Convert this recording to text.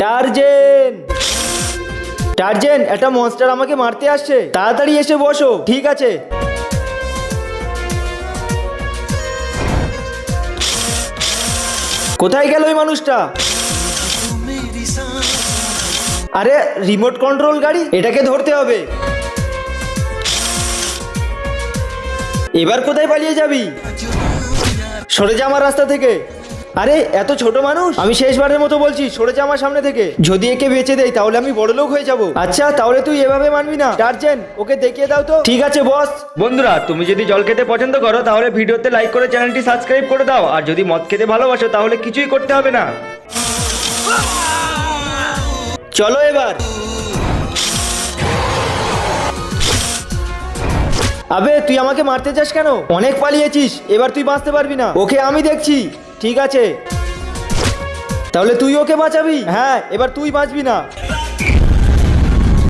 টার্জেন, টার্জেন, একটা মনস্টার আমাকে মারতে আসছে, তাড়াতাড়ি এসে বসো। ঠিক আছে। কোথায় গেল ওই মানুষটা? আরে রিমোট কন্ট্রোল গাড়ি, এটাকে ধরতে হবে। এবার কোথায় পালিয়ে যাবি? সরে যা আমার রাস্তা থেকে। আরে এত ছোট মানুষ, আমি শেষবারের মতো বলছি সরে যা আমার সামনে থেকে। যদি একে বেঁচে দেই তাহলে আমি বড়লোক হয়ে যাব। আচ্ছা তাহলে তুই এভাবে মানবি না? টার্জেন, ওকে দেখিয়ে দাও তো। ঠিক আছে বস। বন্ধুরা, তুমি যদি জল খেতে পছন্দ করো তাহলে ভিডিওতে লাইক করে চ্যানেলটি সাবস্ক্রাইব করে দাও, আর যদি মদ খেতে ভালোবাসো তাহলে কিছুই করতে হবে না। চলো এবার। আবে তুই আমাকে মারতে চাস কেন? অনেক পালিয়েছিস, এবার তুই বাঁচতে পারবি না। ওকে আমি দেখছি। ঠিক আছে, তাহলে তুই ওকে বাঁচাবি? হ্যাঁ, এবার তুই বাঁচবি না।